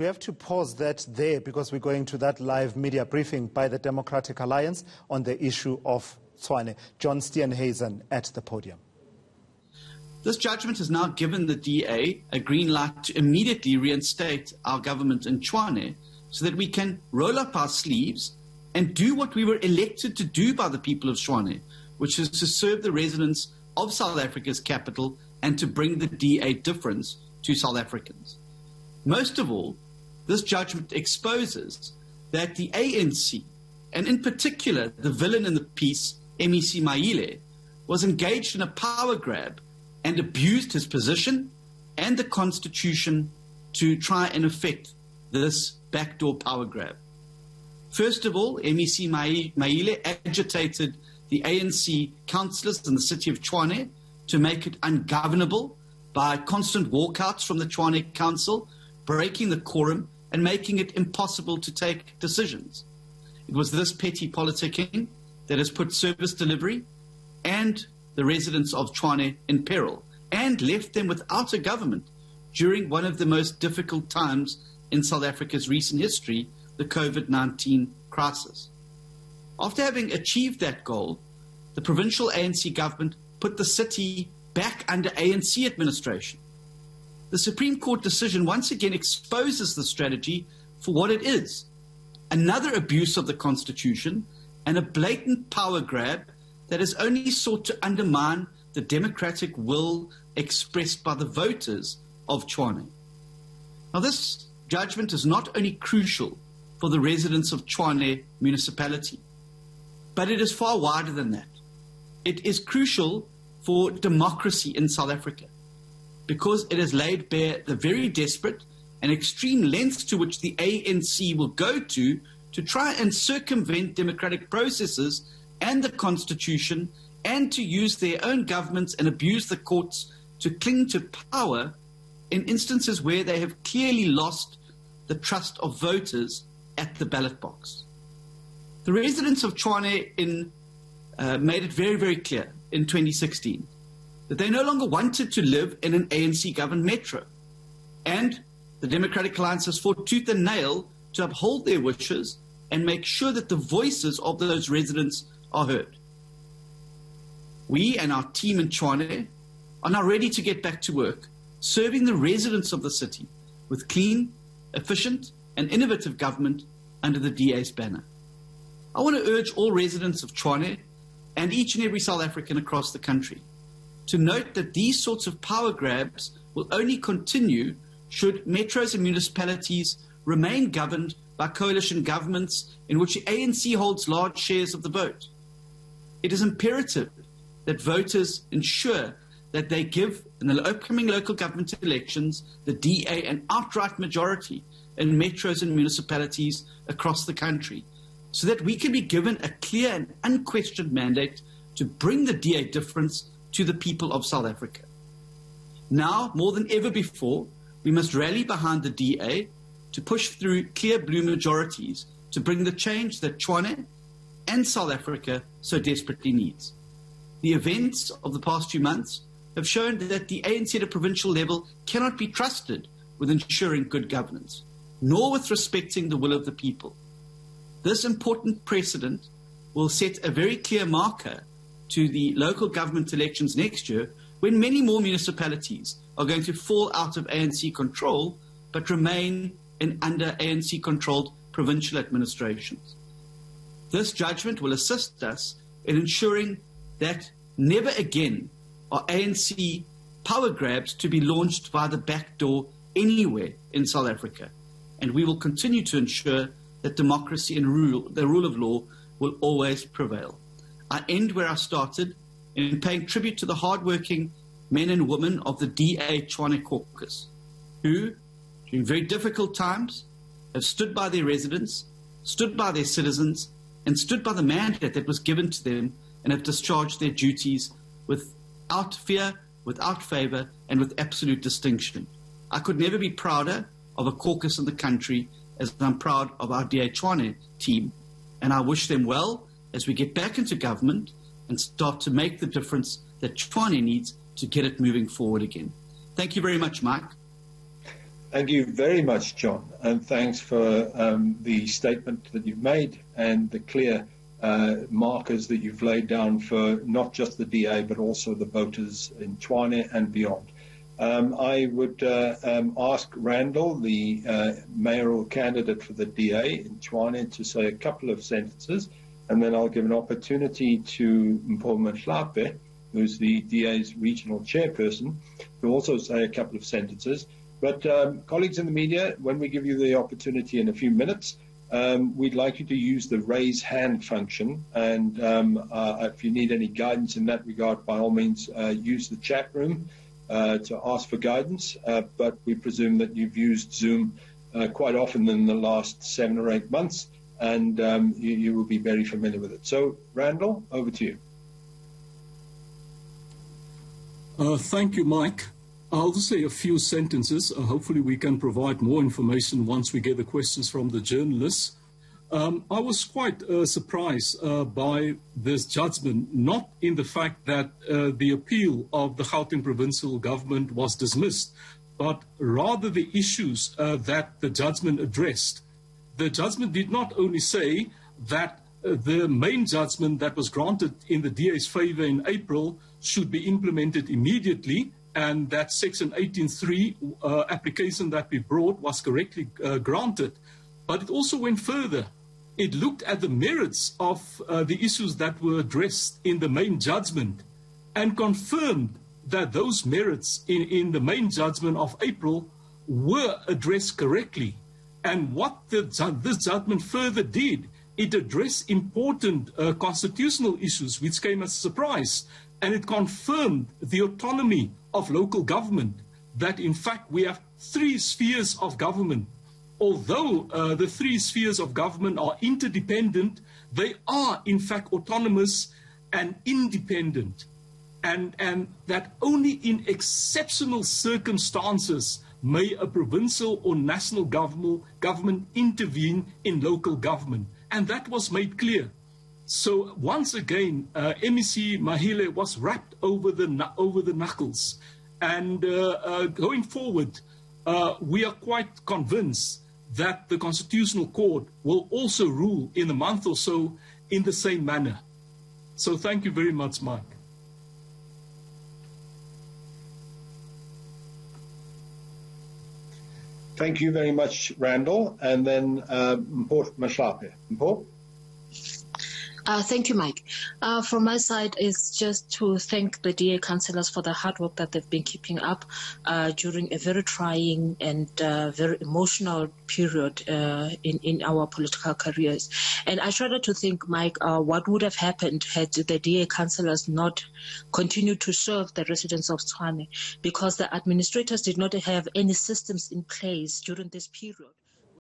We have to pause that there because we're going to that live media briefing by the Democratic Alliance on the issue of Tshwane. John Steenhuisen at the podium. This judgment has now given the DA a green light to immediately reinstate our government in Tshwane so that we can roll up our sleeves and do what we were elected to do by the people of Tshwane, which is to serve the residents of South Africa's capital and to bring the DA difference to South Africans. Most of all, this judgment exposes that the ANC, and in particular the villain in the piece, MEC Maile, was engaged in a power grab and abused his position and the Constitution to try and effect this backdoor power grab. First of all, MEC Maile agitated the ANC councillors in the City of Tshwane to make it ungovernable by constant walkouts from the Tshwane Council, breaking the quorum and making it impossible to take decisions. It was this petty politicking that has put service delivery and the residents of Tshwane in peril and left them without a government during one of the most difficult times in South Africa's recent history, the COVID-19 crisis. After having achieved that goal, the provincial ANC government put the city back under ANC administration. The Supreme Court decision once again exposes the strategy for what it is: another abuse of the Constitution and a blatant power grab that has only sought to undermine the democratic will expressed by the voters of Tshwane. Now, this judgment is not only crucial for the residents of Tshwane municipality, but it is far wider than that. It is crucial for democracy in South Africa, because it has laid bare the very desperate and extreme lengths to which the ANC will go to try and circumvent democratic processes and the Constitution, and to use their own governments and abuse the courts to cling to power in instances where they have clearly lost the trust of voters at the ballot box. The residents of Tshwane made it very, very clear in 2016 that they no longer wanted to live in an ANC-governed metro. And the Democratic Alliance has fought tooth and nail to uphold their wishes and make sure that the voices of those residents are heard. We and our team in Tshwane are now ready to get back to work, serving the residents of the city with clean, efficient, and innovative government under the DA's banner. I want to urge all residents of Tshwane and each and every South African across the country to note that these sorts of power grabs will only continue should metros and municipalities remain governed by coalition governments in which the ANC holds large shares of the vote. It is imperative that voters ensure that they give, in the upcoming local government elections, the DA an outright majority in metros and municipalities across the country, so that we can be given a clear and unquestioned mandate to bring the DA difference to the people of South Africa. Now, more than ever before, we must rally behind the DA to push through clear blue majorities to bring the change that Tshwane and South Africa so desperately needs. The events of the past few months have shown that the ANC at a provincial level cannot be trusted with ensuring good governance, nor with respecting the will of the people. This important precedent will set a very clear marker to the local government elections next year, when many more municipalities are going to fall out of ANC control but remain in under ANC-controlled provincial administrations. This judgment will assist us in ensuring that never again are ANC power grabs to be launched via the back door anywhere in South Africa, and we will continue to ensure that democracy and the rule of law will always prevail. I end where I started, in paying tribute to the hardworking men and women of the DA Tshwane caucus, who, during very difficult times, have stood by their residents, stood by their citizens, and stood by the mandate that was given to them, and have discharged their duties without fear, without favour, and with absolute distinction. I could never be prouder of a caucus in the country as I'm proud of our DA Tshwane team, and I wish them well as we get back into government and start to make the difference that Tshwane needs to get it moving forward again. Thank you very much, Mike. Thank you very much, John, and thanks for the statement that you've made and the clear markers that you've laid down for not just the DA but also the voters in Tshwane and beyond. I would ask Randall, the mayoral candidate for the DA in Tshwane, to say a couple of sentences, and then I'll give an opportunity to Mpho Mahlape, who's the DA's regional chairperson, to also say a couple of sentences. But colleagues in the media, when we give you the opportunity in a few minutes, we'd like you to use the raise hand function. And if you need any guidance in that regard, by all means, use the chat room to ask for guidance. But we presume that you've used Zoom quite often in the last 7 or 8 months, and you will be very familiar with it. So, Randall, over to you. Thank you, Mike. I'll just say a few sentences. Hopefully we can provide more information once we get the questions from the journalists. I was quite surprised by this judgment, not in the fact that the appeal of the Gauteng provincial government was dismissed, but rather the issues that the judgment addressed. The judgment did not only say that the main judgment that was granted in the DA's favour in April should be implemented immediately, and that Section 18.3 application that we brought was correctly granted. But it also went further. It looked at the merits of the issues that were addressed in the main judgment and confirmed that those merits in the main judgment of April were addressed correctly. And what this judgment further did, it addressed important constitutional issues which came as a surprise, and it confirmed the autonomy of local government, that in fact we have 3 spheres of government. Although the 3 spheres of government are interdependent, they are in fact autonomous and independent, and that only in exceptional circumstances may a provincial or national government intervene in local government, and that was made clear. So once again, MEC Mahile was wrapped over the knuckles. And going forward, we are quite convinced that the Constitutional Court will also rule in a month or so in the same manner. So thank you very much, Mike. Thank you very much, Randall. And then Mpho Mahlape. Mpho? Thank you, Mike. From my side, is just to thank the DA councillors for the hard work that they've been keeping up during a very trying and very emotional period in our political careers. And I shudder to think, Mike, what would have happened had the DA councillors not continued to serve the residents of Tshwane, because the administrators did not have any systems in place during this period.